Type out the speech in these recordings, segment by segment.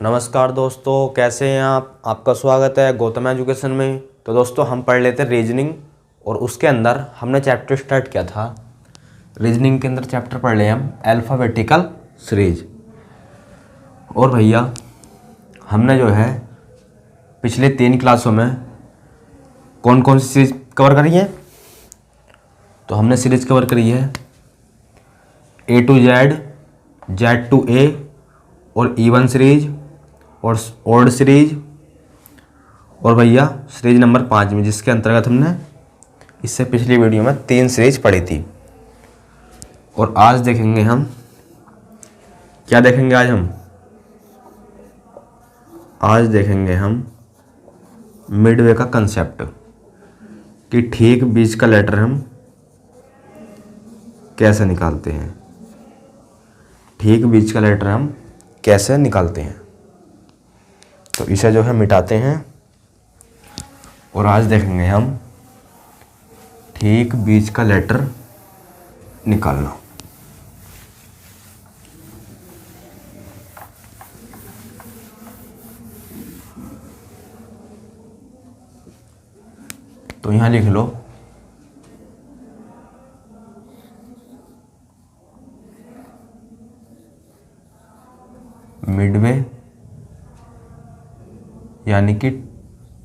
नमस्कार दोस्तों, कैसे हैं आप। आपका स्वागत है गौतम एजुकेशन में। तो दोस्तों हम पढ़ लेते हैं रीजनिंग, और उसके अंदर हमने चैप्टर स्टार्ट किया था। रीजनिंग के अंदर चैप्टर पढ़ लिए हम अल्फ़ाबेटिकल सीरीज। और भैया हमने जो है पिछले 3 क्लासों में कौन कौन सी सीरीज कवर करी है। तो हमने सीरीज कवर करी है A to Z, Z to A और इवन सीरीज और ऑड सीरीज, और भैया सीरीज नंबर 5 में, जिसके अंतर्गत हमने इससे पिछली वीडियो में 3 सीरीज पढ़ी थी। और आज देखेंगे हम, क्या देखेंगे आज देखेंगे हम मिडवे का कंसेप्ट, कि ठीक बीच का लेटर हम कैसे निकालते हैं। ठीक बीच का लेटर हम कैसे निकालते हैं, तो इसे जो है मिटाते हैं। और आज देखेंगे हम ठीक बीच का लेटर निकालना। तो यहां लिख लो मिडवे, यानी कि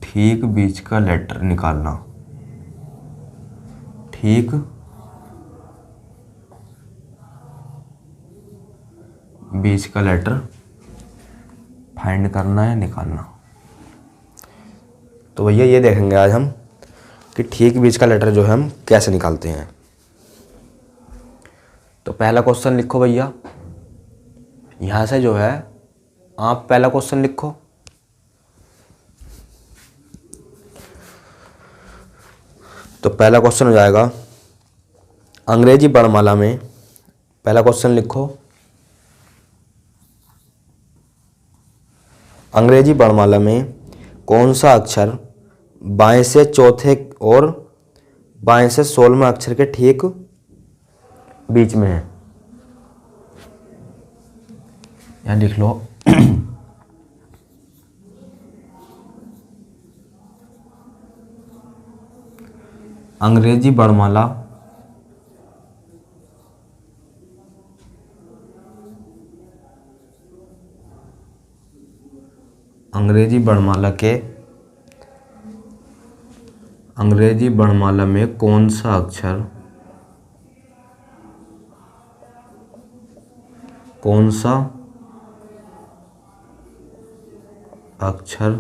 ठीक बीच का लेटर निकालना। ठीक बीच का लेटर फाइंड करना है, निकालना। तो भैया ये देखेंगे आज हम कि ठीक बीच का लेटर जो है हम कैसे निकालते हैं। तो पहला क्वेश्चन लिखो भैया, यहां से जो है आप पहला क्वेश्चन लिखो। तो पहला क्वेश्चन हो जाएगा अंग्रेजी वर्णमाला में। पहला क्वेश्चन लिखो, अंग्रेजी वर्णमाला में कौन सा अक्षर बाएं से चौथे और बाएं से 16वें अक्षर के ठीक बीच में है। यहां लिख लो अंग्रेजी वर्णमाला अंग्रेजी वर्णमाला में कौन सा अक्षर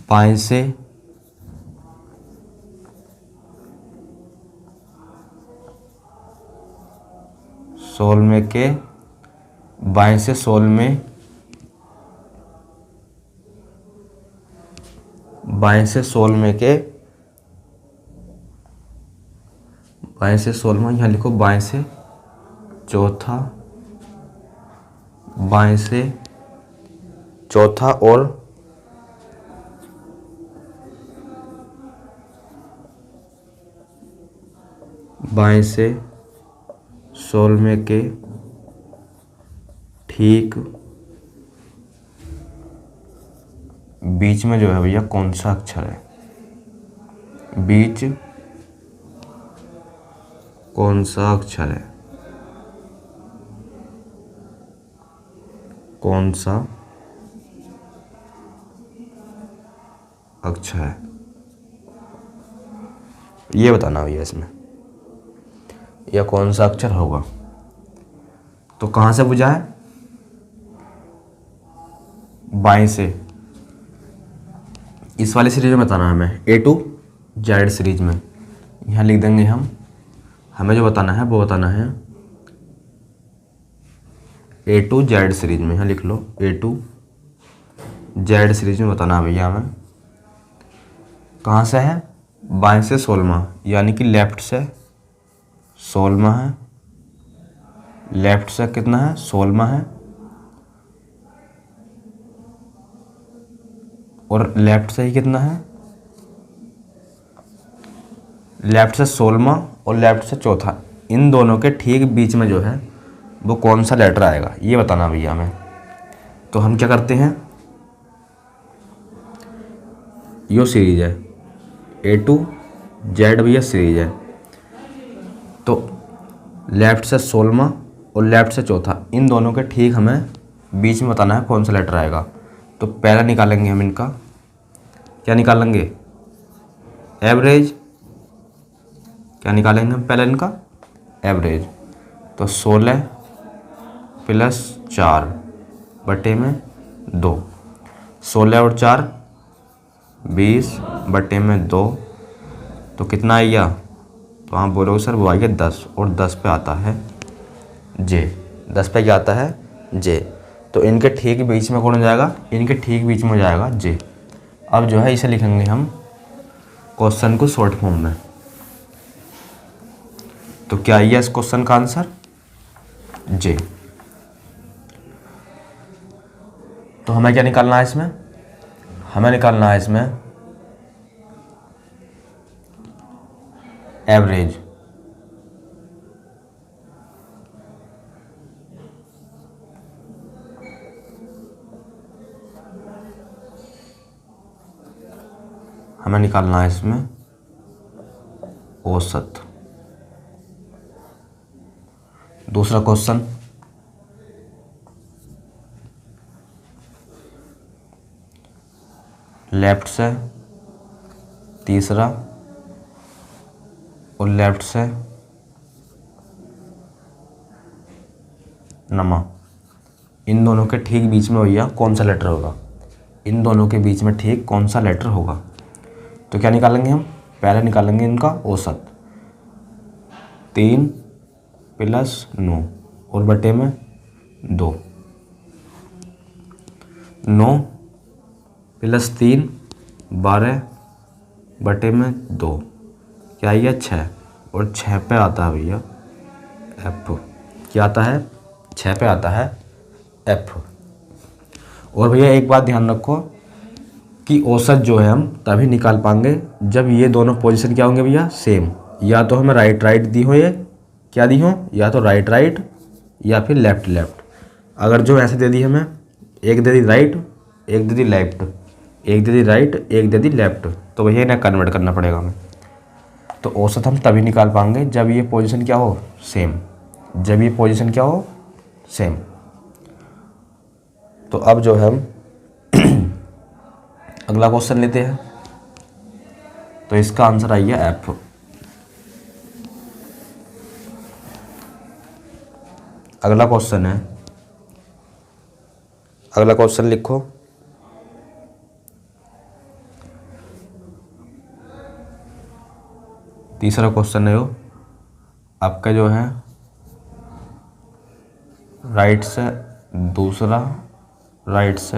बाएं से सोलहवें के बाएं से सोलहवें यहाँ लिखो बाएं से चौथा, बाएं से चौथा और बाएं से 16वें के ठीक बीच में जो है भैया कौन सा अक्षर है। बीच कौन सा अक्षर है, कौन सा अक्षर है, ये बताना भैया इसमें, या कौन सा अक्षर होगा। तो कहाँ से बुझा है, बाएं से। इस वाली सीरीज में बताना है हमें A to Z सीरीज में। यहाँ लिख देंगे हम, हमें जो बताना है वो बताना है A to Z सीरीज में। यहाँ लिख लो A to Z सीरीज में बताना है भैया हमें। कहाँ से है, बाएं से 16वां, यानी कि लेफ्ट से 16वां है। लेफ्ट से कितना है, 16वां है। और लेफ्ट से ही कितना है, लेफ्ट से 16वां और लेफ्ट से चौथा, इन दोनों के ठीक बीच में जो है वो कौन सा लेटर आएगा ये बताना भैया हमें। तो हम क्या करते हैं, यो सीरीज है A to Z भैया सीरीज है। तो लेफ्ट से 16वां और लेफ्ट से चौथा, इन दोनों के ठीक हमें बीच में बताना है कौन सा लेटर आएगा। तो पहला निकालेंगे हम इनका, क्या निकालेंगे, एवरेज। क्या निकालेंगे हम पहले इनका, एवरेज। तो 16 प्लस 4 बटे में 2, 16 और 4 20 बटे में 2, तो कितना आएगा, तो आप बोलोगे सर वो आएगा 10, और 10 पे आता है जे, 10 पे क्या आता है जे। तो इनके ठीक बीच में कौन हो जाएगा, इनके ठीक बीच में हो जाएगा जे। अब जो है इसे लिखेंगे हम क्वेश्चन को शॉर्ट फॉर्म में। तो क्या आइए इस क्वेश्चन का आंसर, जे। तो हमें क्या निकालना है इसमें, हमें निकालना है इसमें एवरेज। हमें निकालना है इसमें औसत। दूसरा क्वेश्चन, लेफ्ट से तीसरा और लेफ्ट से नमा, इन दोनों के ठीक बीच में भैया कौन सा लेटर होगा, इन दोनों के बीच में ठीक कौन सा लेटर होगा। तो क्या निकालेंगे हम, पहले निकालेंगे इनका औसत, 3 प्लस 9 और बटे में 2, 9 प्लस 3 12 बटे में 2, क्या आइए 6, और 6 पे आता है भैया एफ। क्या आता है, 6 पे आता है एफ। और भैया एक बात ध्यान रखो कि औसत जो है हम तभी निकाल पाएंगे जब ये दोनों पोजीशन क्या होंगे भैया, सेम। या तो हमें राइट राइट दी हो, ये क्या दी हो, या तो राइट राइट या फिर लेफ्ट लेफ्ट। अगर जो ऐसे दे दी हमें, एक दे दी राइट एक दे दी लेफ्ट, एक दे दी राइट एक दे दी लेफ्ट, तो भैया इन्हें कन्वर्ट करना पड़ेगा हमें। तो औसत हम तभी निकाल पाएंगे जब ये पोजीशन क्या हो, सेम, जब ये पोजीशन क्या हो, सेम। तो अब जो है हम अगला क्वेश्चन लेते हैं। तो इसका आंसर आइए एफ। अगला क्वेश्चन है, अगला क्वेश्चन लिखो, तीसरा क्वेश्चन है वो आपका जो है राइट से दूसरा, राइट से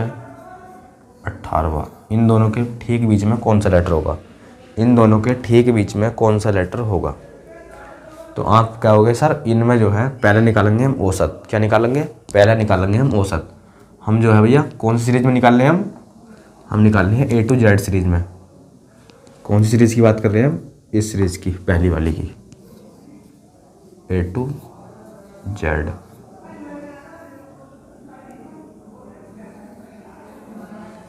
18वां, इन दोनों के ठीक बीच में कौन सा लेटर होगा, इन दोनों के ठीक बीच में कौन सा लेटर होगा। तो आप क्या होगे सर, इनमें जो है पहले निकालेंगे हम औसत। क्या निकालेंगे, पहले निकालेंगे हम औसत। हम जो है भैया कौन सी सीरीज में निकाल रहे हैं, हम निकाल रहे हैं A to Z सीरीज में। कौन सी सीरीज की बात कर रहे हैं हम, इस सीरीज की, पहली वाली की, A to Z।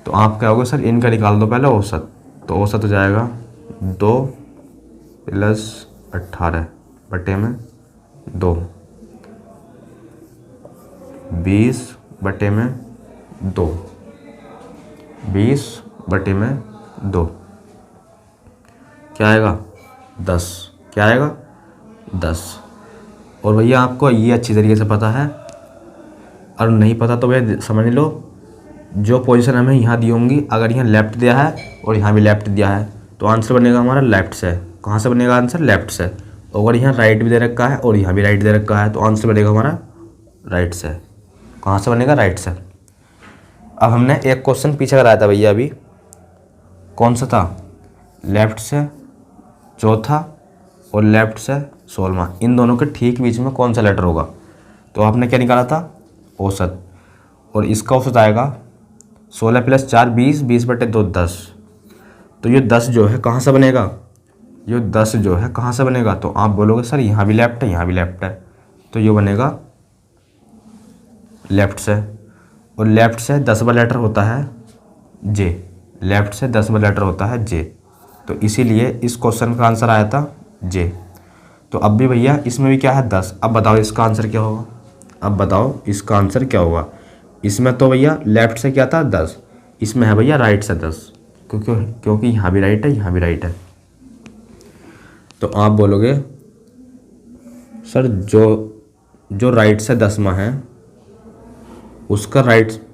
तो आप क्या होगा सर, इनका निकाल दो पहले औसत। तो औसत हो जाएगा 2 प्लस 18 बटे में 2, 20 बटे में 2, 20 बटे में 2, क्या आएगा 10, क्या आएगा 10। और भैया आपको ये अच्छी तरीके से पता है, और नहीं पता तो भैया समझ लो, जो पोजीशन हमें यहाँ दी होंगी, अगर यहाँ लेफ्ट दिया है और यहाँ भी लेफ्ट दिया है तो आंसर बनेगा हमारा लेफ्ट से। कहाँ से बनेगा आंसर, लेफ्ट से। अगर यहाँ राइट भी दे रखा है और यहाँ भी राइट दे रखा है तो आंसर बनेगा हमारा राइट से। कहाँ से बनेगा, राइट से। अब हमने एक क्वेश्चन पीछे कराया था भैया अभी, कौन सा था, लेफ्ट से चौथा और लेफ्ट से 16वां, इन दोनों के ठीक बीच में कौन सा लेटर होगा। तो आपने क्या निकाला था, औसत। और इसका औसत आएगा 16 प्लस 4 20, 20 बटे 2 10। तो ये 10 जो है कहाँ से बनेगा, ये 10 जो है कहाँ से बनेगा। तो आप बोलोगे सर यहाँ भी लेफ्ट है यहाँ भी लेफ्ट है, तो ये बनेगा लेफ्ट से, और लेफ्ट से 10वां लेटर होता है जे, लेफ्ट से 10वां लेटर होता है जे, तो इसीलिए इस क्वेश्चन का आंसर आया था जे। तो अब भी भैया इसमें भी क्या है 10। अब बताओ इसका आंसर क्या होगा, अब बताओ इसका आंसर क्या होगा। इसमें तो भैया लेफ्ट से क्या था 10, इसमें है भैया राइट से 10, क्योंकि यहाँ भी राइट है यहाँ भी राइट है। तो आप बोलोगे सर जो राइट से 10वां है उसका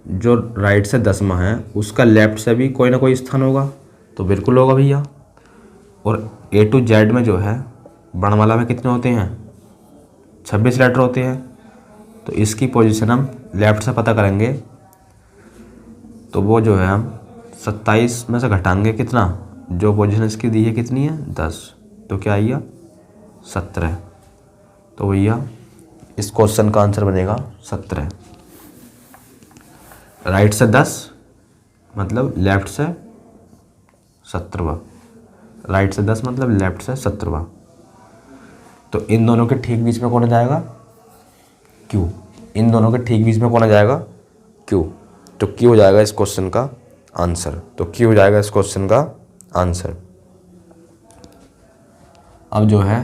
जो राइट से 10वां है उसका लेफ्ट से भी कोई ना कोई स्थान होगा, तो बिल्कुल होगा भैया। और A to Z में जो है वर्णमाला में कितने होते हैं 26 लेटर होते हैं, तो इसकी पोजीशन हम लेफ्ट से पता करेंगे, तो वो जो है हम 27 में से घटाएंगे कितना, जो पोजीशन इसकी दी है कितनी है 10, तो क्या आएगा 17। तो भैया इस क्वेश्चन का आंसर बनेगा 17। राइट से 10 मतलब लेफ्ट से 17वां, राइट से 10 मतलब लेफ्ट से 17वां। तो इन दोनों के ठीक बीच में कौन आ जाएगा क्यू, इन दोनों के ठीक बीच में कौन आ जाएगा क्यू, तो क्यू हो जाएगा इस क्वेश्चन का आंसर, तो क्यू हो जाएगा इस क्वेश्चन का आंसर। अब जो है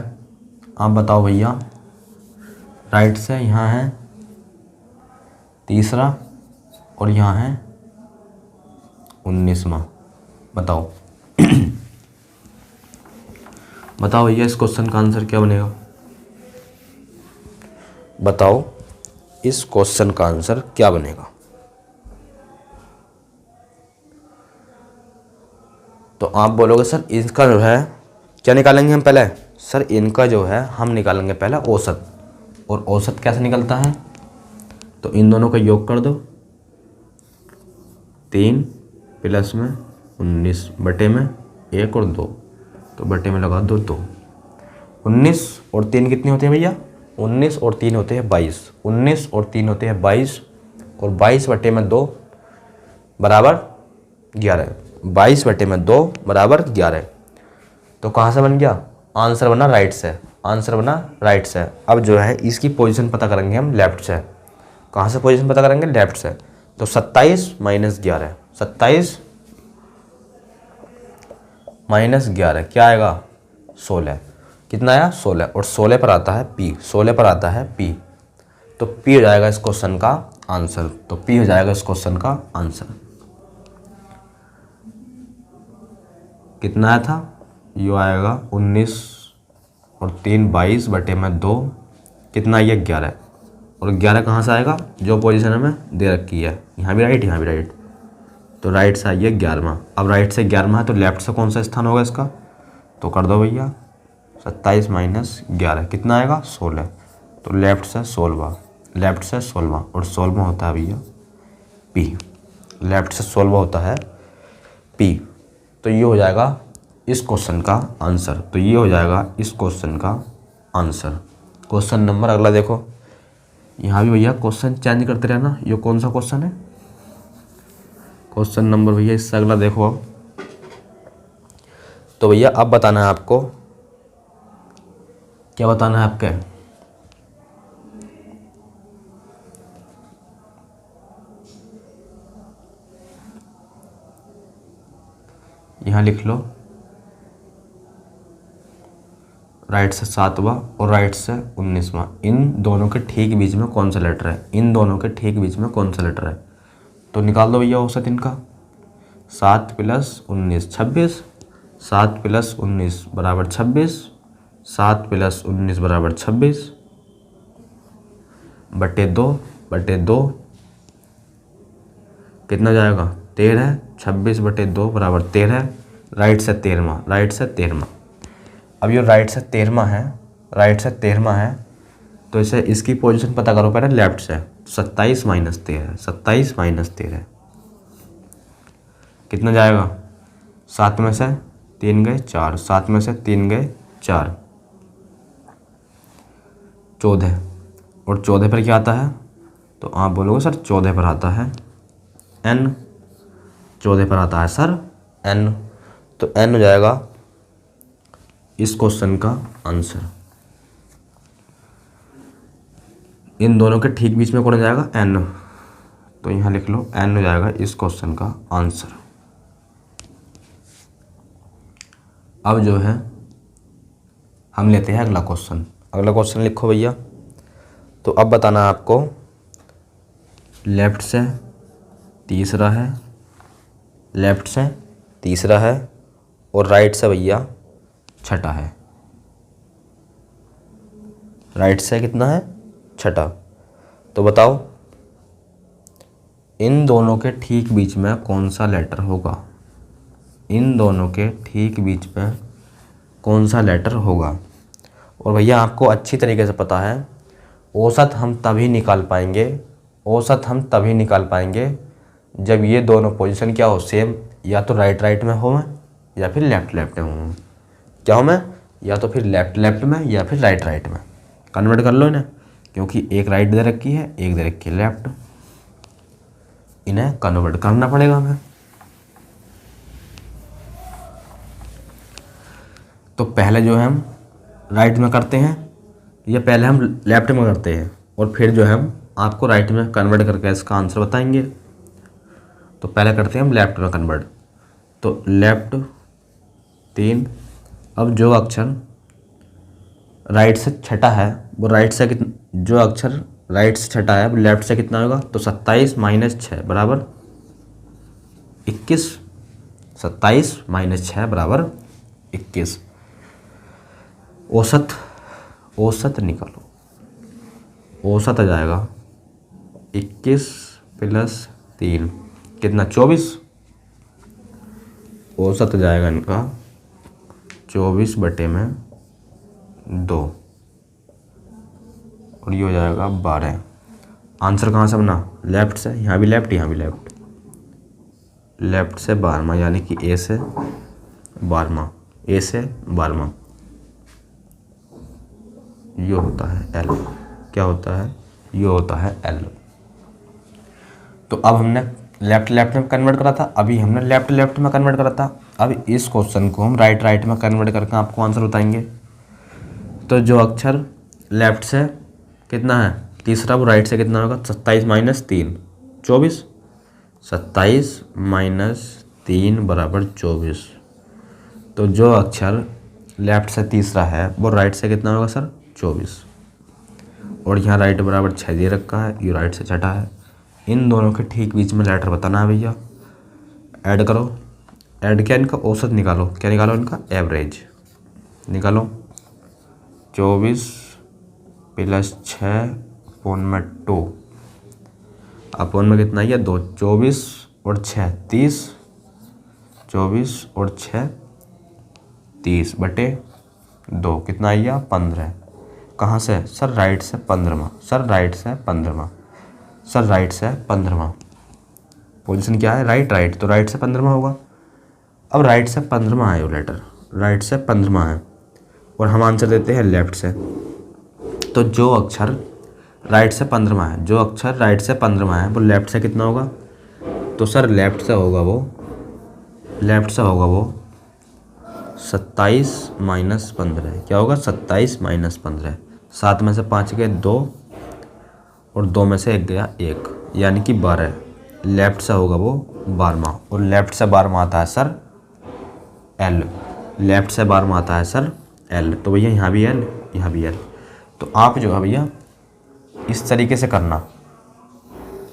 आप बताओ भैया, राइट से यहाँ है तीसरा और यहाँ है 19वां, बताओ बताओ भैया इस क्वेश्चन का आंसर क्या बनेगा, बताओ इस क्वेश्चन का आंसर क्या बनेगा। तो आप बोलोगे सर इसका जो है क्या निकालेंगे हम पहले, सर इनका जो है हम निकालेंगे पहले औसत, और औसत कैसे निकलता है, तो इन दोनों का योग कर दो, 3 प्लस में 19 बटे में 1 और 2, तो बटे में लगा दो 2। 19 और 3 कितने होते हैं भैया, 19 और 3 होते हैं 22, 19 और 3 होते हैं 22, और 22 बटे में 2 बराबर 11, 22 बटे में 2 बराबर 11। तो कहाँ से बन गया आंसर, बना राइट से, आंसर बना राइट से। अब जो है इसकी पोजीशन पता करेंगे हम लेफ्ट से, कहाँ से पोजीशन पता करेंगे लेफ्ट से, तो 27 माइनस 11, 27 माइनस 11 क्या आएगा 16, कितना आया 16, और 16 पर आता है P, 16 पर आता है P, तो P हो जाएगा इस क्वेश्चन का आंसर, तो P हो जाएगा इस क्वेश्चन का आंसर। कितना आया था, यो आएगा 19 और 3 22 बटे में 2, कितना आइए 11, और 11 कहाँ से आएगा, जो पोजीशन हमें दे रखी है, यहाँ भी राइट यहाँ भी राइट, तो राइट से आइए 11वां। अब राइट से 11वां है तो लेफ्ट से कौन सा स्थान होगा इसका, तो कर दो भैया 27 माइनस 11 कितना आएगा 16, तो लेफ्ट से 16वां, लेफ्ट से 16वां, और 16वां होता है भैया P, लेफ्ट से 16वां होता है P, तो ये हो जाएगा इस क्वेश्चन का आंसर, तो ये हो जाएगा इस क्वेश्चन का आंसर। क्वेश्चन नंबर अगला देखो, यहाँ भी भैया क्वेश्चन चेंज करते रहना, ये कौन सा क्वेश्चन है, क्वेश्चन नंबर भैया इससे अगला देखो। अब तो भैया अब बताना है आपको, क्या बताना है आपके, यहाँ लिख लो राइट से 7वां और राइट से 19वां, इन दोनों के ठीक बीच में कौन सा लेटर है, इन दोनों के ठीक बीच में कौन सा लेटर है, तो निकाल दो भैया औसत इनका, 7 प्लस 19 26, 7 प्लस 19 बराबर 26, 7 प्लस 19 बराबर 26 बटे 2 कितना जाएगा 13, 26 बटे 2 बराबर 13, राइट से 13वां, राइट से 13वां। अब ये राइट से 13वां है, राइट से 13वां है, तो इसे इसकी पोजीशन पता करो पहले लेफ्ट से, 27 माइनस 13, 27 माइनस 13 कितना जाएगा, 7 में से 3 गए 4, 7 में से 3 गए 4, 14, और 14 पर क्या आता है, तो आप बोलोगे सर 14 पर आता है N, 14 पर आता है सर N, तो N हो जाएगा इस क्वेश्चन का आंसर। इन दोनों के ठीक बीच में कौन आ जाएगा N, तो यहाँ लिख लो n हो जाएगा इस क्वेश्चन का आंसर। अब जो है हम लेते हैं अगला क्वेश्चन। अगला क्वेश्चन लिखो भैया। तो अब बताना है आपको, लेफ्ट से तीसरा है, लेफ्ट से तीसरा है और राइट से भैया छठा है। राइट से कितना है? छठा। तो बताओ इन दोनों के ठीक बीच में कौन सा लेटर होगा? इन दोनों के ठीक बीच में कौन सा लेटर होगा? और भैया आपको अच्छी तरीके से पता है, औसत हम तभी निकाल पाएंगे, औसत हम तभी निकाल पाएंगे जब ये दोनों पोजीशन क्या हो? सेम, या तो राइट राइट में हो या फिर लेफ्ट लेफ्ट में हो। क्या हो मैं? या तो फिर लेफ्ट लेफ्ट में या फिर राइट राइट में। कन्वर्ट कर लो इन्हें, क्योंकि एक राइट दे रखी है, एक दे रखी है लेफ्ट। इन्हें कन्वर्ट करना पड़ेगा हमें। तो पहले जो है हम राइट में करते हैं, या पहले हम लेफ्ट में करते हैं और फिर जो है हम आपको राइट में कन्वर्ट करके इसका आंसर बताएंगे। तो पहले करते हैं हम लेफ्ट में कन्वर्ट। तो लेफ्ट 3। अब जो अक्षर राइट से छठा है वो राइट से जो अक्षर राइट से छठा है वो लेफ्ट से कितना होगा? तो 27 - 6 बराबर 21। 27 - 6 बराबर 21। औसत, औसत निकालो। औसत आ जाएगा 21 + 3 कितना? 24। औसत आ जाएगा इनका 24/2 और ये हो जाएगा 12। आंसर कहाँ से बना? लेफ्ट से। यहाँ भी लेफ्ट, यहाँ भी लेफ्ट। लेफ्ट से 12वां, यानी कि ए से 12वां, ए से 12वां। ये होता है एल। क्या होता है? ये होता है एल। तो अब हमने लेफ्ट लेफ्ट में कन्वर्ट करा था, अभी हमने लेफ्ट लेफ्ट में कन्वर्ट करा था। अब इस क्वेश्चन को हम राइट राइट में कन्वर्ट करके आपको आंसर बताएंगे। तो जो अक्षर लेफ्ट से कितना है? तीसरा, वो राइट से कितना होगा? 27 - 3 24। 27 - 3 बराबर 24। तो जो अक्षर लेफ्ट से तीसरा है वो राइट से कितना होगा सर? 24। और यहाँ राइट बराबर 6 दे रखा है, ये राइट से छठा है। इन दोनों के ठीक बीच में लेटर बताना है भैया। ऐड करो। ऐड क्या? इनका औसत निकालो। क्या निकालो? इनका एवरेज निकालो। 24 + 6 / 2 अपोन में कितना है? 2। 24 और 6 30। 24 और 6 30/2 कितना आया? 15। कहाँ से? सर राइट से 15वां। सर राइट से 15वां। सर राइट से 15वां। पोजीशन क्या है? राइट राइट, तो राइट से 15वां होगा। अब राइट से 15वां है वो लेटर, राइट से 15वां है और हम आंसर देते हैं लेफ्ट से। तो जो अक्षर राइट से 15वां है, जो अक्षर राइट से 15वां है वो लेफ्ट से कितना होगा? तो सर लेफ्ट से होगा वो, लेफ्ट से होगा वो 27 - 15। क्या होगा? 27 - 15। 7 में से 5 गए 2 और 2 में से 1 गया 1, यानी कि 12। लेफ्ट से होगा वो 12वां और लेफ्ट से 12वां आता है सर एल। लेफ्ट से 12वां आता है सर एल। तो भैया यहाँ भी एल, यहाँ भी एल। तो आप जो है भैया इस तरीके से करना,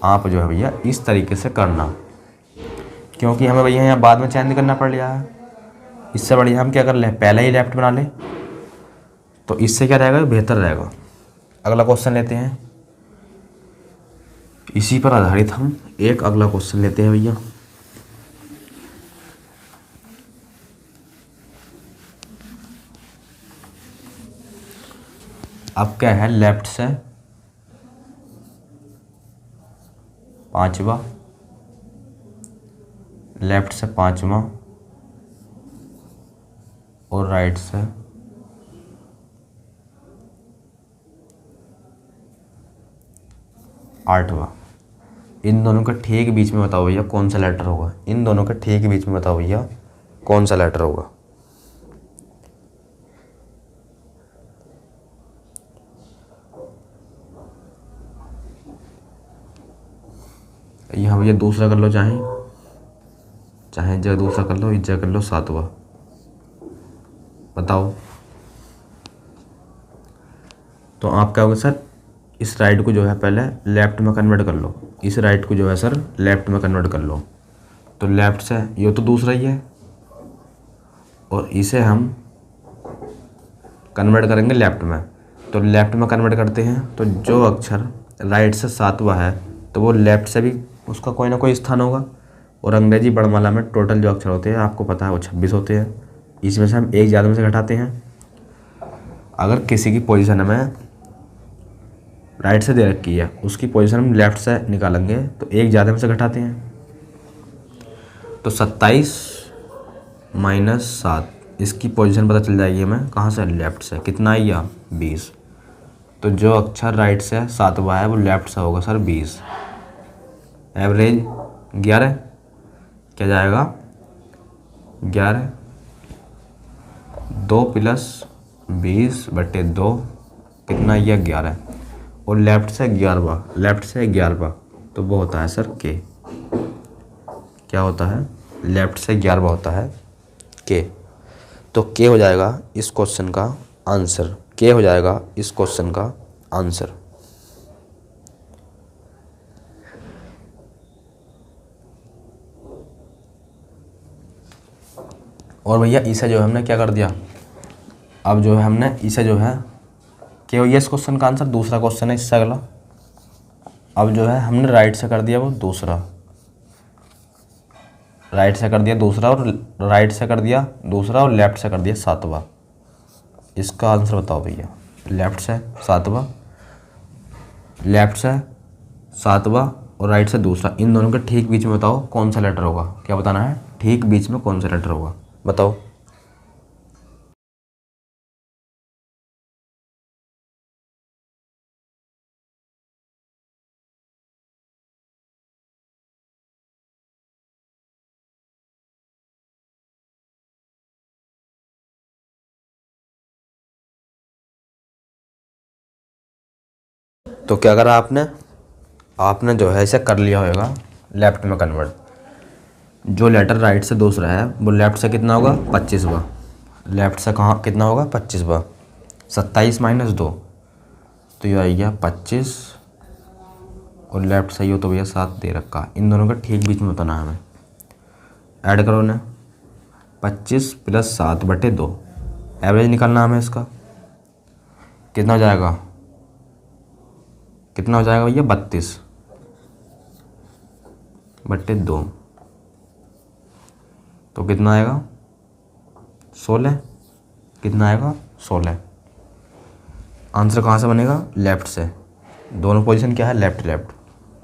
आप जो है भैया इस तरीके से करना, क्योंकि हमें भैया यहाँ बाद में चेंज करना पड़ रहा है। इससे बढ़िया हम क्या कर लें? पहले ही लेफ्ट बना लें, तो इससे क्या रहेगा? बेहतर रहेगा। अगला क्वेश्चन लेते हैं। इसी पर आधारित हम एक अगला क्वेश्चन लेते हैं भैया। अब क्या है? लेफ्ट से 5वां, लेफ्ट से 5वां और राइट से 8वां। इन दोनों के ठीक बीच में बताओ भैया कौन सा लेटर होगा? इन दोनों के ठीक बीच में बताओ भैया कौन सा लेटर होगा? यहाँ भैया दूसरा कर लो, चाहे चाहे इस जगह दूसरा कर लो, इस जगह कर लो 7वां। बताओ। तो आप क्या होगा सर, इस राइट को जो है पहले लेफ्ट में कन्वर्ट कर लो, इस राइट को जो है सर लेफ्ट में कन्वर्ट कर लो। तो लेफ्ट से ये तो दूसरा ही है, और इसे हम कन्वर्ट करेंगे लेफ्ट में। तो लेफ्ट में कन्वर्ट करते हैं तो जो अक्षर राइट से 7वां है तो वो लेफ्ट से भी उसका कोई ना कोई स्थान होगा। और अंग्रेजी वर्णमाला में टोटल जो अक्षर होते हैं आपको पता है वो 26 होते हैं। इसमें से हम एक ज़्यादा में से घटाते हैं। अगर किसी की पोजीशन हमें राइट से दे रखी है, उसकी पोजीशन हम लेफ्ट से निकालेंगे तो एक ज़्यादा में से घटाते हैं। तो 27 माइनस 7, इसकी पोजीशन पता चल जाएगी हमें कहाँ से, लेफ्ट से। कितना आई या 20। तो जो अक्षर राइट से 7वां है वो लेफ्ट से होगा सर 20। एवरेज 11, क्या जाएगा 11। 2 + 20/2 कितना, यह 11। और लेफ्ट से 11वां, लेफ्ट से 11वां तो वो होता है सर के। क्या होता है, लेफ्ट से 11वां होता है के। तो के हो जाएगा इस क्वेश्चन का आंसर, के हो जाएगा इस क्वेश्चन का आंसर। और भैया इसे जो है हमने क्या कर दिया, अब जो है हमने इसे जो है के हो गया इस क्वेश्चन का आंसर। दूसरा क्वेश्चन है इससे अगला। अब जो है हमने राइट से कर दिया वो दूसरा, राइट से कर दिया दूसरा, और राइट से कर दिया दूसरा, और लेफ्ट से कर दिया 7वां। इसका आंसर बताओ भैया। लेफ्ट से 7वां, लेफ्ट से 7वां और राइट से दूसरा, इन दोनों के ठीक बीच में बताओ कौन सा लेटर होगा। क्या बताना है, ठीक बीच में कौन सा लेटर होगा, बताओ। तो क्या करा आपने, आपने जो है इसे कर लिया होगा लेफ्ट में कन्वर्ट। जो लेटर राइट से दूसरा है वो लेफ्ट से कितना होगा 25वां। लेफ्ट से कहाँ कितना होगा 25वां। 27 - 2 तो ये आ गया 25, और लेफ्ट से ही हो तो भैया 7 दे रखा। इन दोनों का ठीक बीच में बताना है हमें। ऐड करो ना, 25 + 7/2, एवरेज निकालना है हमें इसका। कितना हो जाएगा, कितना हो जाएगा भैया 32/2, तो कितना आएगा 16। कितना आएगा 16। आंसर कहाँ से बनेगा, लेफ्ट से। दोनों पोजीशन क्या है, लेफ्ट लेफ्ट।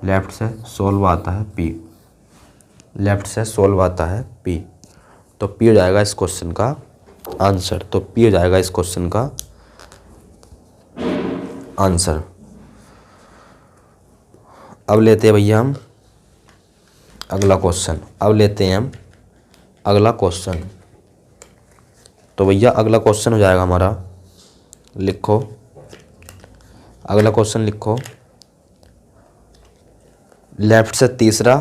लेफ्ट से 16 आता है पी, लेफ्ट से 16 आता है पी। तो पी हो जाएगा इस क्वेश्चन का आंसर। तो पी हो जाएगा इस क्वेश्चन का आंसर। अब लेते हैं भैया हम अगला क्वेश्चन। अब लेते हैं हम अगला क्वेश्चन। तो भैया अगला क्वेश्चन हो जाएगा हमारा, लिखो अगला क्वेश्चन लिखो। लेफ्ट से तीसरा,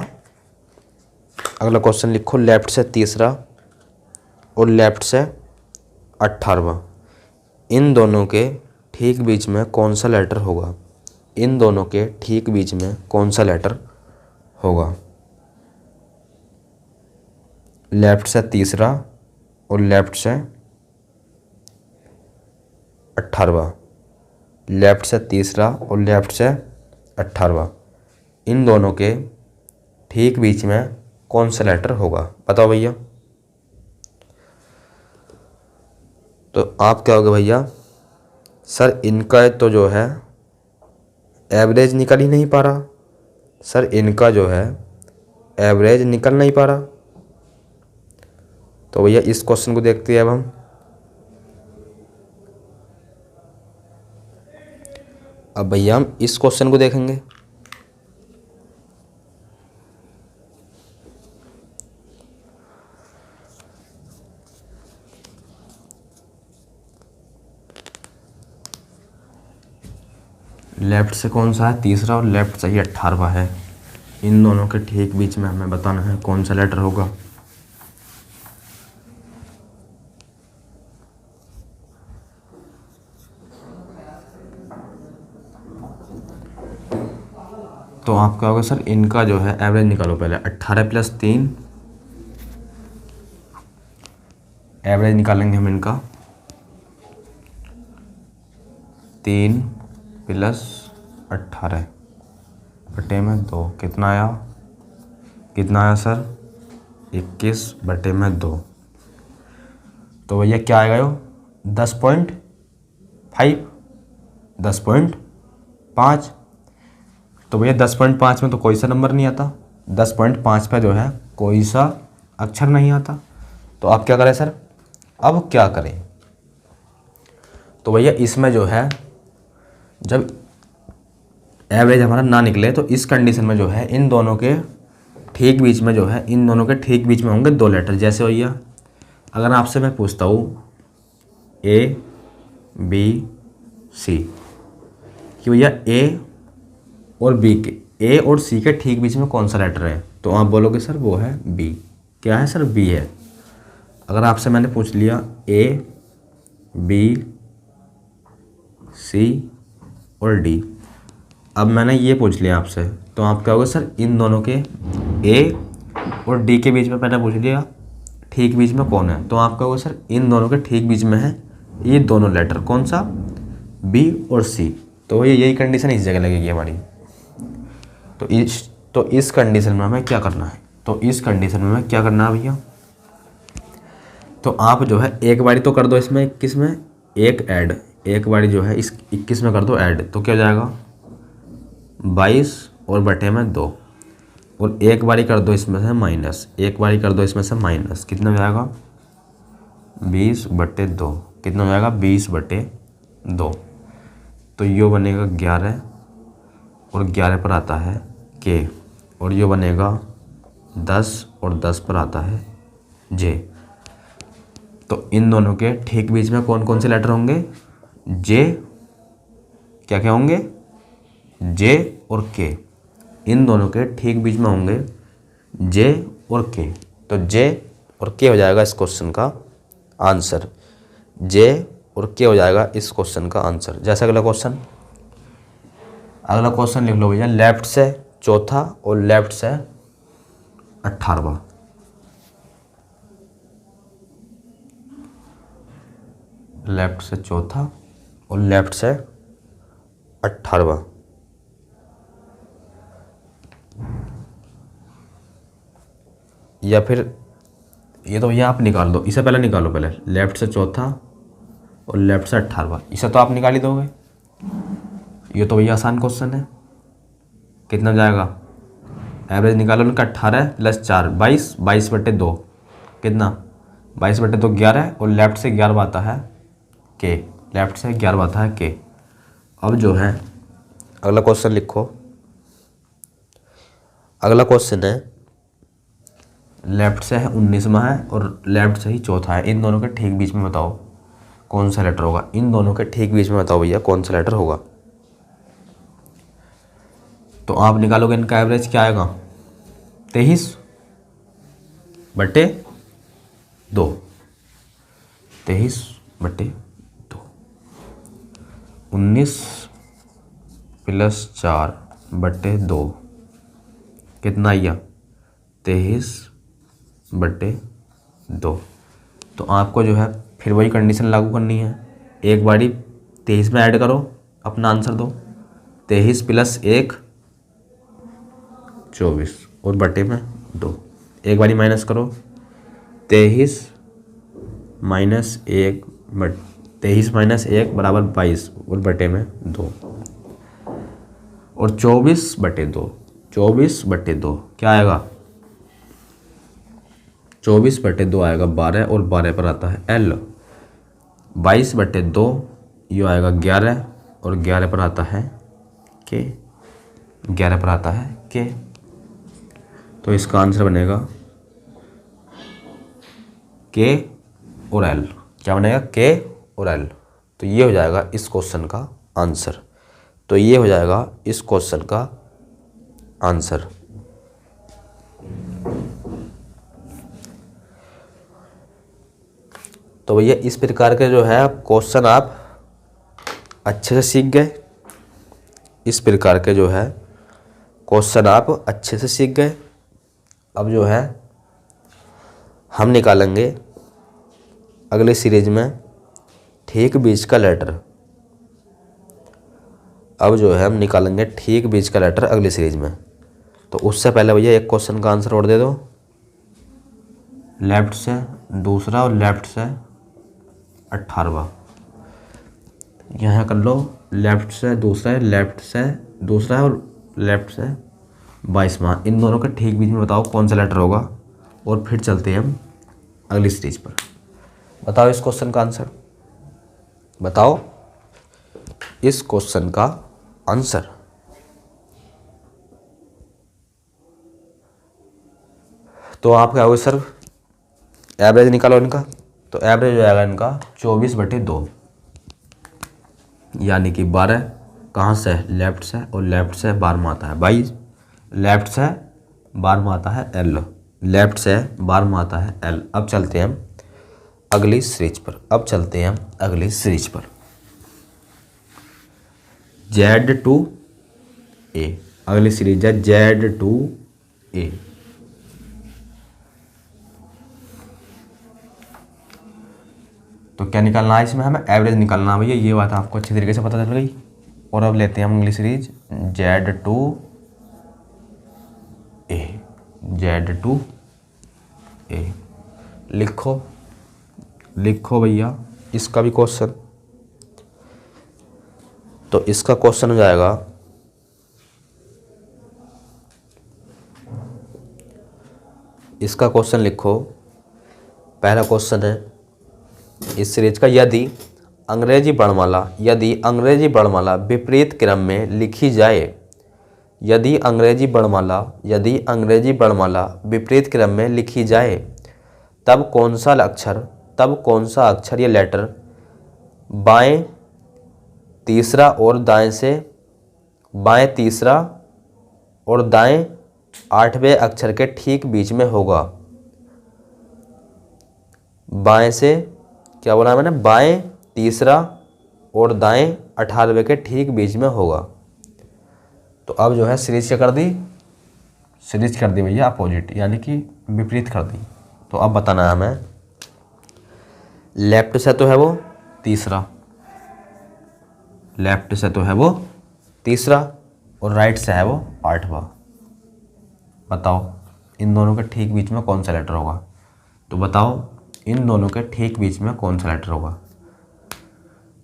अगला क्वेश्चन लिखो लेफ्ट से तीसरा और लेफ्ट से 18वां। इन दोनों के ठीक बीच में कौन सा लेटर होगा। इन दोनों के ठीक बीच में कौन सा लेटर होगा। लेफ्ट से तीसरा और लेफ्ट से 18वां। लेफ्ट से तीसरा और लेफ्ट से 18वां, इन दोनों के ठीक बीच में कौन सा लेटर होगा, बताओ भैया। तो आप क्या होगा भैया, सर इनका तो जो है एवरेज निकल ही नहीं पा रहा। सर इनका जो है एवरेज निकल नहीं पा रहा। तो भैया इस क्वेश्चन को देखते हैं अब भैया हम इस क्वेश्चन को देखेंगे। लेफ्ट से कौन सा है तीसरा और लेफ्ट से ही 18वां है। इन दोनों के ठीक बीच में हमें बताना है कौन सा लेटर होगा। तो आप क्या होगा सर, इनका जो है एवरेज निकालो पहले। 18 + 3 एवरेज निकालेंगे हम इनका। 3 + 18 बटे में 2 कितना आया, कितना आया सर, 21 बटे में 2। तो भैया क्या आएगा यो 10.5, 10.5। तो भैया 10.5 में तो कोई सा नंबर नहीं आता, 10.5 पे जो है कोई सा अक्षर नहीं आता। तो आप क्या करें सर, अब क्या करें। तो भैया इसमें जो है जब एवरेज हमारा ना निकले तो इस कंडीशन में जो है इन दोनों के ठीक बीच में जो है, इन दोनों के ठीक बीच में होंगे 2 लेटर। जैसे भैया अगर आपसे मैं पूछता हूँ A, B, C कि भैया A और B के, A और C के ठीक बीच में कौन सा लेटर है, तो आप बोलोगे सर वो है B। क्या है सर, B है। अगर आपसे मैंने पूछ लिया A, B, C और D, अब मैंने ये पूछ लिया आपसे, तो आप क्या होगा सर, इन दोनों के A और D के बीच में मैंने पूछ लिया ठीक बीच में कौन है, तो आप क्या होगा सर, इन दोनों के ठीक बीच में है ये दोनों लेटर, कौन सा, B और C। तो ये यही कंडीशन इस जगह लगेगी हमारी। तो इस कंडीशन में हमें क्या करना है, तो इस कंडीशन में हमें क्या करना है भैया, तो आप जो है एक बारी तो कर दो इसमें 21 में एक ऐड, एक बारी जो है इस 21 में कर दो ऐड, तो क्या हो जाएगा 22 और बटे में 2, और एक बारी कर दो इसमें से माइनस, एक बारी कर दो इसमें से माइनस, कितना हो जाएगा 20 बटे 2, कितना हो जाएगा 20 बटे 2। तो यो बनेगा 11 और 11 पर आता है के, और यो बनेगा 10 और 10 पर आता है जे। तो इन दोनों के ठीक बीच में कौन कौन से लेटर होंगे, जे, क्या क्या होंगे, जे और के। इन दोनों के ठीक बीच में होंगे जे और के। तो जे और के हो जाएगा इस क्वेश्चन का आंसर, जे और के हो जाएगा इस क्वेश्चन का आंसर। जैसे अगला क्वेश्चन, अगला क्वेश्चन लिख लो भैया, लेफ्ट से चौथा और लेफ्ट से 18वां। लेफ्ट से चौथा और लेफ्ट से 18वां। या फिर ये तो भैया आप निकाल दो, इसे पहले निकालो, पहले लेफ्ट से चौथा और लेफ्ट से 18वां, इसे तो आप निकाल ही दोगे। ये तो भैया आसान क्वेश्चन है। कितना जाएगा, एवरेज निकालो उनका, 18 + 4 22, 22 बटे 2 कितना, 22 बटे 2 11, और लेफ्ट से 11 आता है के, लेफ्ट से 11 आता है के। अब जो है अगला क्वेश्चन लिखो, अगला क्वेश्चन है लेफ्ट से है 19वां है और लेफ्ट से ही चौथा है, इन दोनों के ठीक बीच में बताओ कौन सा लेटर होगा, इन दोनों के ठीक बीच में बताओ भैया कौन सा लेटर होगा। तो आप निकालोगे इनका एवरेज, क्या आएगा 23 बटे 2, 23 बटे 2, 19 + 4 बटे 2 कितना आया 23 बटे 2। तो आपको जो है फिर वही कंडीशन लागू करनी है, एक बारी 23 में ऐड करो, अपना आंसर दो, 23 + 1 24 और बटे में 2, एक बारी माइनस करो, 23 - 1 23 - 1 बराबर 22 और बटे में 2, और 24 बटे 2, 24 बटे 2 क्या आएगा, 24 बटे 2 आएगा 12, और 12 पर आता है एल। 22 बटे 2 ये आएगा 11, और 11 पर आता है के, 11 पर आता है के। तो इसका आंसर बनेगा के और एल, क्या बनेगा के और एल। तो ये हो जाएगा इस क्वेश्चन का आंसर, तो ये हो जाएगा इस क्वेश्चन का आंसर। तो भैया इस प्रकार के जो है क्वेश्चन आप अच्छे से सीख गए। इस प्रकार के जो है क्वेश्चन आप अच्छे से सीख गए। अब जो है हम निकालेंगे अगले सीरीज में ठीक बीच का लेटर। अब जो है हम निकालेंगे ठीक बीच का लेटर अगली सीरीज में। तो उससे पहले भैया एक क्वेश्चन का आंसर और दे दो, लेफ्ट से दूसरा और लेफ्ट से 18वां। यहाँ कर लो, लेफ्ट से दूसरा है, लेफ्ट से दूसरा है और लेफ्ट से 22वां। इन दोनों के ठीक बीच में बताओ कौन सा लेटर होगा, और फिर चलते हैं हम अगली सीरीज पर। बताओ इस क्वेश्चन का आंसर, बताओ इस क्वेश्चन का आंसर। तो आप क्या होगा सर, एवरेज निकालो इनका। तो एवरेज हो जाएगा इनका 24/2, यानी कि 12 कहाँ से, लेफ्ट से, और लेफ्ट से 12वां आता है 22, लेफ्ट से 12वां आता है L, लेफ्ट से 12वां आता है L। अब चलते हैं हम अगली सीरीज पर। अब चलते हैं हम अगली सीरीज पर। Z2A, अगली सीरीज है Z2A। तो क्या निकालना है इसमें, हमें एवरेज निकालना है भैया। ये बात आपको अच्छी तरीके से पता चल गई। और अब लेते हैं हम अगली सीरीज Z2A। Z2A लिखो, लिखो भैया इसका भी क्वेश्चन। तो इसका क्वेश्चन हो जाएगा, इसका क्वेश्चन लिखो। पहला क्वेश्चन है इस सीरीज का, यदि अंग्रेजी वर्णमाला विपरीत क्रम में लिखी जाए, यदि अंग्रेजी वर्णमाला विपरीत क्रम में लिखी जाए, तब कौन सा अक्षर या लेटर बाएं तीसरा और दाएं 8वें अक्षर के ठीक बीच में होगा। बाएं से क्या बोला मैंने, बाएं तीसरा और दाएं 18वें के ठीक बीच में होगा। तो अब जो है सीरीज क्या कर दी, सीरीज कर दी भैया अपोजिट, यानी कि विपरीत कर दी। तो अब बताना है हमें, लेफ्ट से तो है वो तीसरा, लेफ्ट से तो है वो तीसरा, और राइट से है वो 8वां। बताओ इन दोनों के ठीक बीच में कौन सा लेटर होगा। तो बताओ इन दोनों के ठीक बीच में कौन सा लेटर होगा।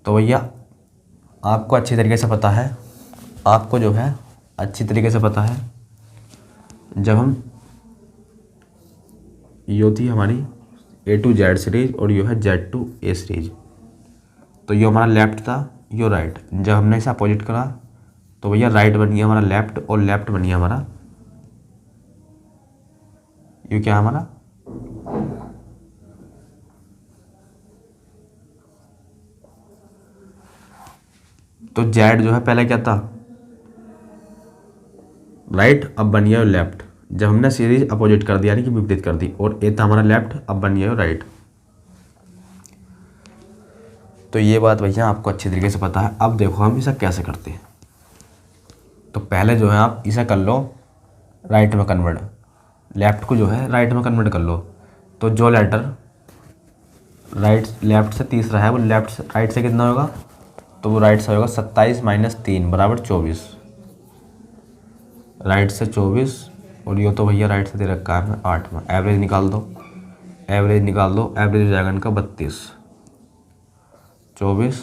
तो भैया आपको अच्छी तरीके से पता है, आपको जो है अच्छी तरीके से पता है, जब हम ये थी हमारी A to Z सीरीज और ये है Z to A सीरीज, तो ये हमारा लेफ्ट था, ये राइट। जब हमने इसे अपोजिट करा तो भैया राइट बन गया हमारा लेफ्ट, और लेफ्ट बन गया हमारा ये क्या हमारा, तो Z जो है पहले क्या था, राइट, अब बन गया लेफ्ट। जब हमने सीरीज अपोजिट कर दिया यानी कि विपरीत कर दी, और ए था हमारा लेफ्ट, अब बन गया राइट। तो ये बात भैया आपको अच्छी तरीके से पता है। अब देखो हम इसे कैसे करते हैं। तो पहले जो है आप इसे कर लो राइट में कन्वर्ट, लेफ्ट को जो है राइट में कन्वर्ट कर लो। तो जो लेटर लेफ्ट से तीसरा है वो राइट से कितना होगा, तो वो राइट से होगा 27 - 3 = 24। राइट से 24, और ये तो भैया राइट से दे रखा है 8 में। एवरेज निकाल दो, एवरेज हो जाएगा इनका 32। 24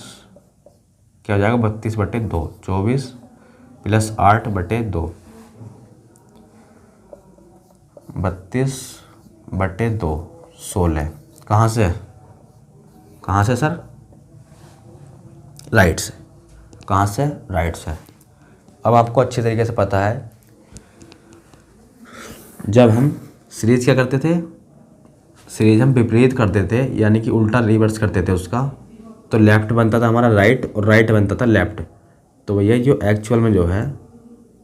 क्या हो जाएगा, 32/2, 24 + 8/2, 32/2 16। कहाँ से सर, राइट से। कहाँ से, राइट से। अब आपको अच्छी तरीके से पता है, जब हम सीरीज क्या करते थे, सीरीज हम विपरीत करते थे, यानी कि उल्टा रिवर्स करते थे उसका, तो लेफ्ट बनता था हमारा राइट और राइट बनता था लेफ्ट। तो भैया जो एक्चुअल में जो है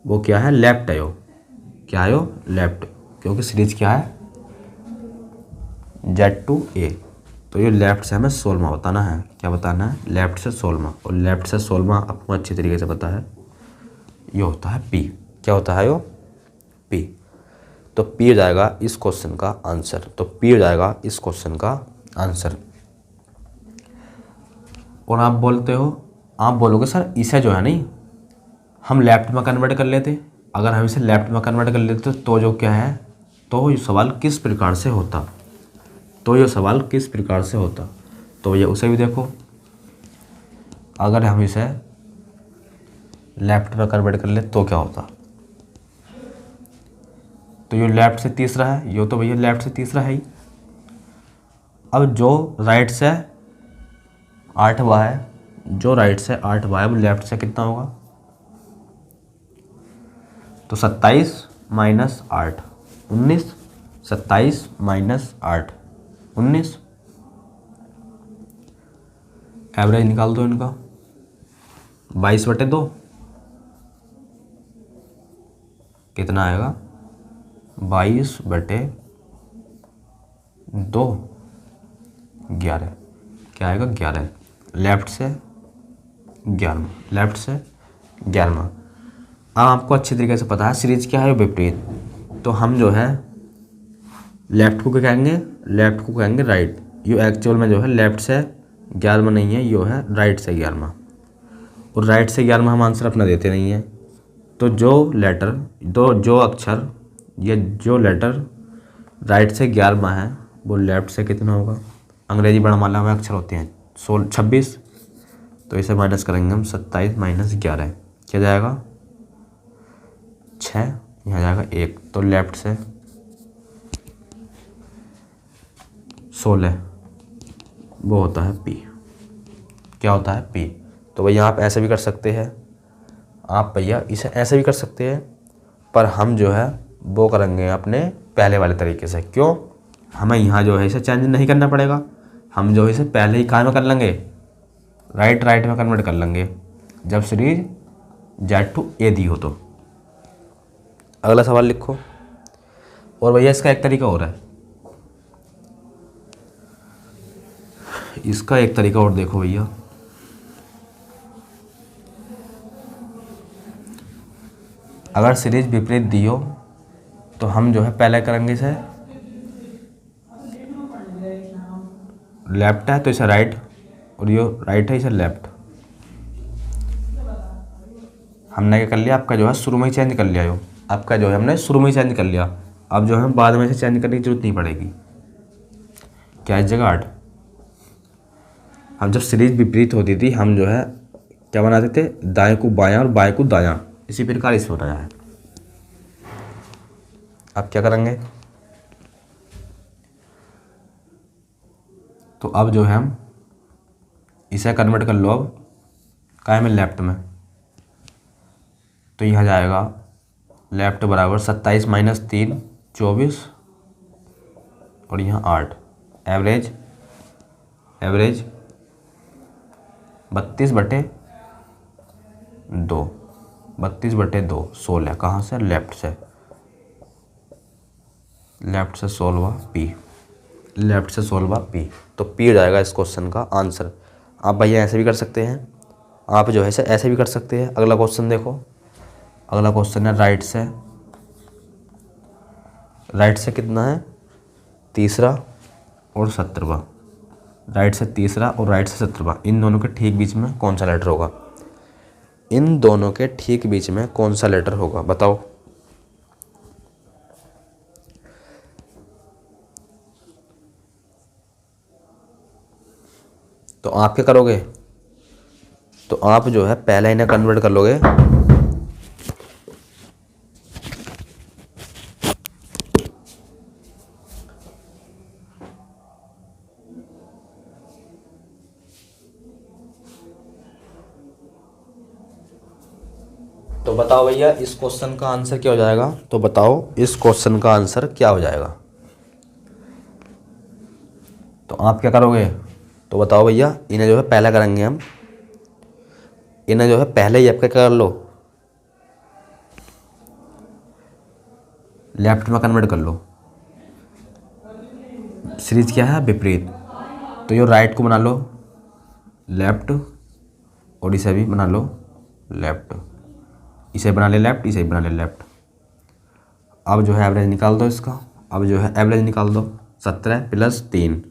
वो क्या है, लेफ्ट है। क्या है वो, लेफ्ट, क्योंकि सीरीज क्या है Z to A। तो ये लेफ्ट से हमें 16वां बताना है। क्या बताना है? लेफ्ट से 16वां। और लेफ्ट से 16वां आपको अच्छी तरीके से पता है, ये होता है पी। क्या होता है यो? पी। तो पी हो जाएगा इस क्वेश्चन का आंसर। तो पी हो जाएगा इस क्वेश्चन का आंसर। और आप बोलोगे सर इसे जो है नहीं हम लेफ्ट में कन्वर्ट कर लेते। अगर हम इसे लेफ्ट में कन्वर्ट कर लेते तो जो क्या है, तो ये सवाल किस प्रकार से होता, तो ये उसे भी देखो। अगर हम इसे लेफ्ट में कन्वर्ट कर ले तो क्या होता। तो ये लेफ्ट से तीसरा है, ये तो भैया लेफ्ट से तीसरा है ही। अब जो राइट से 8वां है, जो राइट से 8वां है वो लेफ्ट से कितना होगा? तो 27 माइनस 8 19। 27 माइनस 8 19। एवरेज निकाल दो इनका। 22/2 कितना आएगा? 22/2 11। क्या आएगा? 11। लेफ्ट से 11, लेफ्ट से 11। अब आपको अच्छी तरीके से पता है सीरीज क्या है, विपरीत। तो हम जो है लेफ्ट को क्या कहेंगे? लेफ्ट को कहेंगे राइट। ये एक्चुअल में जो है लेफ्ट से 11वां नहीं है, ये है राइट से 11वां। और राइट से 11वां हम आंसर अपना देते नहीं है। तो जो अक्षर ये जो लेटर राइट से 11वां है वो लेफ्ट से कितना होगा? अंग्रेजी वर्णमाला में अक्षर होते हैं 26। तो इसे माइनस करेंगे हम। 27 माइनस 11 क्या जाएगा? 6। यहाँ जाएगा 1। तो लेफ्ट से 16 वो होता है पी। क्या होता है? पी। तो भैया आप ऐसे भी कर सकते हैं, आप भैया इसे ऐसे भी कर सकते हैं, पर हम जो है वो करेंगे अपने पहले वाले तरीके से। क्यों? हमें यहाँ जो है इसे चेंज नहीं करना पड़ेगा। हम जो है इसे पहले ही कहाँ में कर लेंगे? राइट में कन्वर्ट कर लेंगे जब सीरीज Z/A दी हो तो। अगला सवाल लिखो। और भैया इसका एक तरीका और है, इसका एक तरीका और देखो भैया। अगर सीरीज विपरीत दी हो तो हम जो है पहले करेंगे इसे लेफ्ट है तो इसे राइट, और ये राइट है इसे लेफ्ट। हमने क्या कर लिया? आपका जो है शुरू में ही चेंज कर लिया। यो आपका जो है हमने शुरू में ही चेंज कर लिया। अब जो है बाद में इसे चेंज करने की जरूरत नहीं पड़ेगी। क्या इस जगह 8। हम जब सीरीज विपरीत होती थी हम जो है क्या बनाते थे? दाएं को बायां और बाएं को दायां। इसी प्रकार इसमें बताया है। अब क्या करेंगे? तो अब जो है हम इसे कन्वर्ट कर लो अब काय में? लेफ्ट में। तो यहाँ जाएगा लेफ्ट बराबर 27 माइनस 3 24 और यहाँ 8। एवरेज 32/2 32/2 16। कहाँ से? लेफ्ट से 16वां पी। लेफ्ट से 16वां पी। तो पी हो जाएगा इस क्वेश्चन का आंसर। आप भैया ऐसे भी कर सकते हैं, आप जो है ऐसे भी कर सकते हैं। अगला क्वेश्चन देखो। अगला क्वेश्चन है राइट से कितना है? तीसरा और 17वां। राइट से तीसरा और राइट से 17वां, इन दोनों के ठीक बीच में कौन सा लेटर होगा? इन दोनों के ठीक बीच में कौन सा लेटर होगा बताओ। तो आप क्या करोगे? तो आप जो है पहले इन्हें कन्वर्ट कर लोगे। तो बताओ भैया इस क्वेश्चन का आंसर क्या हो जाएगा? तो बताओ इस क्वेश्चन का आंसर क्या हो जाएगा? तो आप क्या करोगे? तो बताओ भैया। इन्हें जो है पहले करेंगे हम, इन्हें जो है पहले ही आपका कर लो, लेफ्ट में कन्वर्ट कर लो। सीरीज क्या है? विपरीत। तो ये राइट को बना लो लेफ्ट और इसे भी बना लो लेफ्ट, इसे बना ले लेफ्ट, इसे भी बना ले लेफ्ट। अब जो है एवरेज निकाल दो इसका। अब जो है एवरेज निकाल दो। 17 + 3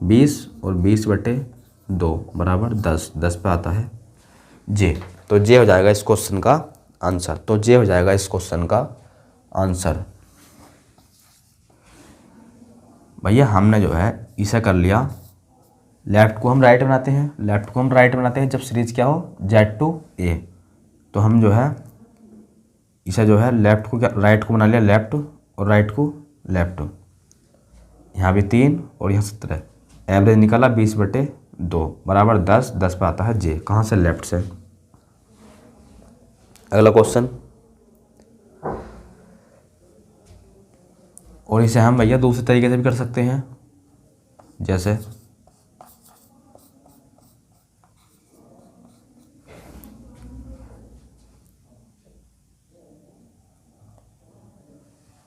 20 और 20/2 बराबर 10। 10 पे आता है जे। तो जे हो जाएगा इस क्वेश्चन का आंसर। तो जे हो जाएगा इस क्वेश्चन का आंसर। भैया हमने जो है इसे कर लिया। लेफ्ट को हम राइट बनाते हैं, लेफ्ट को हम राइट बनाते हैं जब सीरीज क्या हो Z/A। तो हम जो है इसे जो है लेफ्ट को क्या राइट को बना लिया लेफ्ट और राइट को लेफ्ट। यहाँ भी 3 और यहाँ 17। एवरेज निकाला 20/2 बराबर 10। 10 पे आता है जे। कहाँ से? लेफ्ट से। अगला क्वेश्चन। और इसे हम भैया दूसरे तरीके से भी कर सकते हैं, जैसे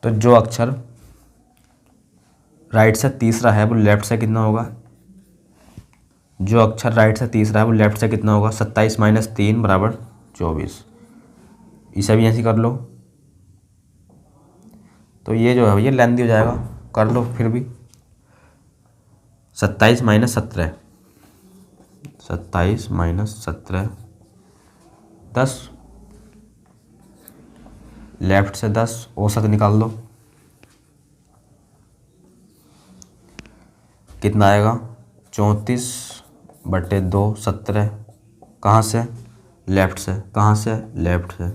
तो जो अक्षर राइट से तीसरा है वो लेफ्ट से कितना होगा? जो अक्षर राइट से तीसरा है वो लेफ्ट से कितना होगा? 27 - 3 बराबर 24। इसे भी ऐसे कर लो। तो ये जो है भैया लेंथी हो जाएगा, कर लो फिर भी। 27 - 17 27 - 17 10। लेफ्ट से 10 औसत निकाल दो, कितना आएगा? 34/2 17। कहाँ से? लेफ्ट से। कहाँ से? लेफ्ट से।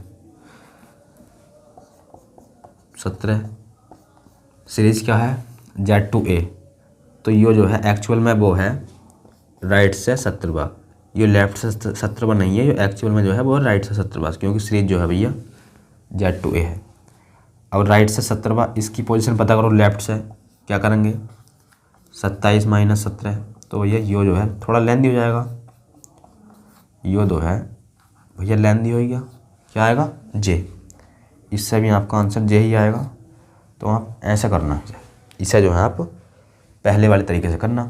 17 सीरीज क्या है? Z/A। तो ये जो है एक्चुअल में वो है राइट से 17वां, ये लेफ्ट से 17वां नहीं है, ये एक्चुअल में जो है वो राइट से 17वां, क्योंकि सीरीज जो है भैया Z/A है। अब राइट से 17वां, इसकी पोजीशन पता करो लेफ्ट से। क्या करेंगे? 27 - 17। तो भैया यो जो है थोड़ा लेंथी हो जाएगा, यो दो है भैया लेंथी हो गया। क्या आएगा? जे। इससे भी आपका आंसर जे ही आएगा। तो आप ऐसा करना, इसे जो है आप पहले वाले तरीके से करना।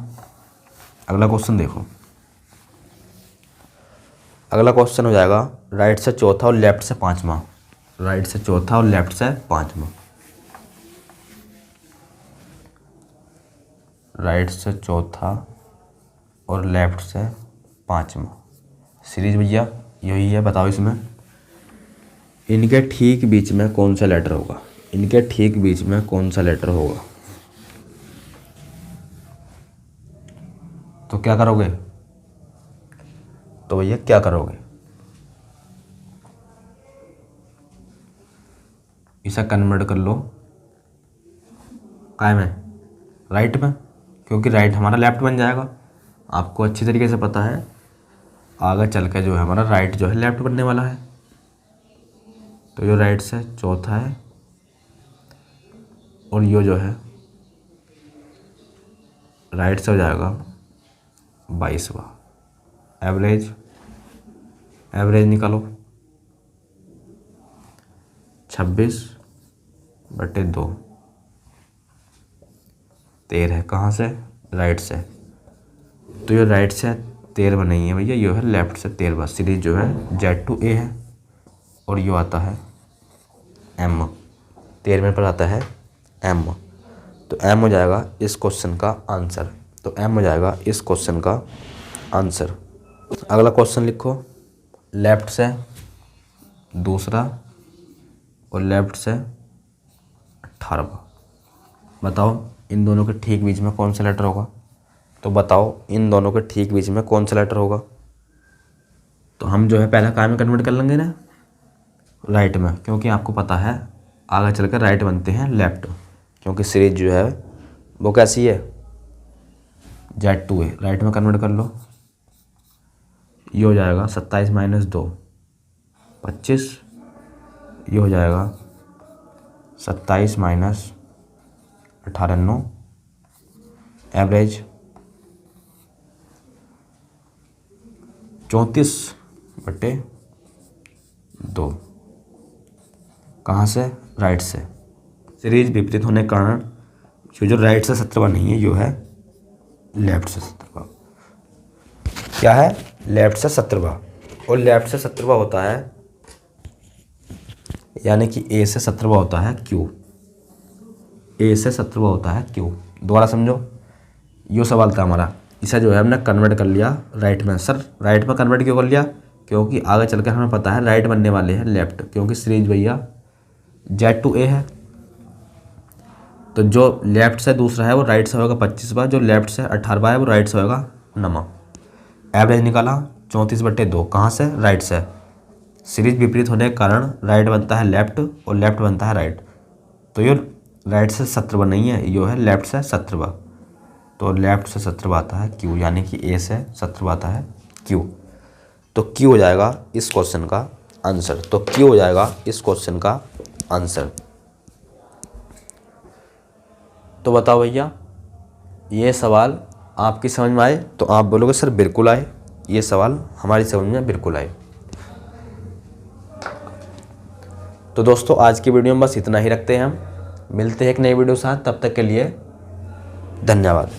अगला क्वेश्चन देखो। अगला क्वेश्चन हो जाएगा राइट से चौथा और लेफ्ट से पाँचवा। राइट से चौथा और लेफ्ट से पाँचवा। राइट से चौथा और लेफ्ट से पाँचवा सीरीज भैया यही है। बताओ इसमें इनके ठीक बीच में कौन सा लेटर होगा? इनके ठीक बीच में कौन सा लेटर होगा? तो क्या करोगे? तो भैया क्या करोगे? इसे कन्वर्ट कर लो काय में? राइट में, क्योंकि राइट हमारा लेफ्ट बन जाएगा। आपको अच्छी तरीके से पता है आगे चल के जो है हमारा राइट जो है लेफ्ट बनने वाला है। तो ये राइट से चौथा है और ये जो है राइट से हो जाएगा 22वां। एवरेज निकालो 26/2 13। कहाँ से? राइट से। तो ये राइट से 13वां नहीं है भैया, ये है लेफ्ट से 13वां। सीरीज जो है Z/A है और ये आता है M। 13वें पर आता है M। तो M हो जाएगा इस क्वेश्चन का आंसर। तो M हो जाएगा इस क्वेश्चन का आंसर। अगला क्वेश्चन लिखो। लेफ्ट से दूसरा और लेफ्ट से 18वां। बताओ इन दोनों के ठीक बीच में कौन सा लेटर होगा? तो बताओ इन दोनों के ठीक बीच में कौन सा लेटर होगा? तो हम जो है पहला काय में कन्वर्ट कर लेंगे ना, राइट में, क्योंकि आपको पता है आगे चलकर राइट बनते हैं लेफ्ट, क्योंकि सीरीज जो है वो कैसी है? Z/A। राइट में कन्वर्ट कर लो। ये हो जाएगा 27 - 2 25। ये हो जाएगा 27 - 18 9। एवरेज 34/2। कहाँ से? राइट से। सीरीज विपरीत होने के कारण जो राइट से 17वां नहीं है, जो है लेफ्ट से 17वां क्या है, लेफ्ट से 17वां। और लेफ्ट से 17वां होता है, यानी कि ए से 17वां होता है क्यू, ए से 17वां होता है क्यू। दोबारा समझो, यो सवाल था हमारा, इसे जो है हमने कन्वर्ट कर लिया राइट में। सर राइट में कन्वर्ट क्यों कर लिया, क्योंकि आगे चल कर हमें पता है राइट बनने वाले हैं लेफ्ट, क्योंकि सीरीज भैया जेड टू ए है। तो जो लेफ्ट से दूसरा है वो राइट से होगा 25वां, जो लेफ्ट से 18वां है वो राइट से होगा 9वां। एवरेज निकाला 34/2, कहाँ से, राइट से। सीरीज विपरीत होने के कारण राइट बनता है लेफ्ट और लेफ्ट बनता है राइट। तो ये राइट से 17वां नहीं है, यो है लेफ्ट से 17वां। तो लेफ्ट से 17वां आता है क्यू, यानी कि ए से 17वां आता है क्यू। तो क्यू हो जाएगा इस क्वेश्चन का आंसर। तो क्यू हो जाएगा इस क्वेश्चन का आंसर। तो बताओ भैया, ये सवाल आपकी समझ में आए? तो आप बोलोगे सर बिल्कुल आए, ये सवाल हमारी समझ में बिल्कुल आए। तो दोस्तों आज की वीडियो में बस इतना ही रखते हैं हम, मिलते हैं एक नई वीडियो साथ, तब तक के लिए धन्यवाद।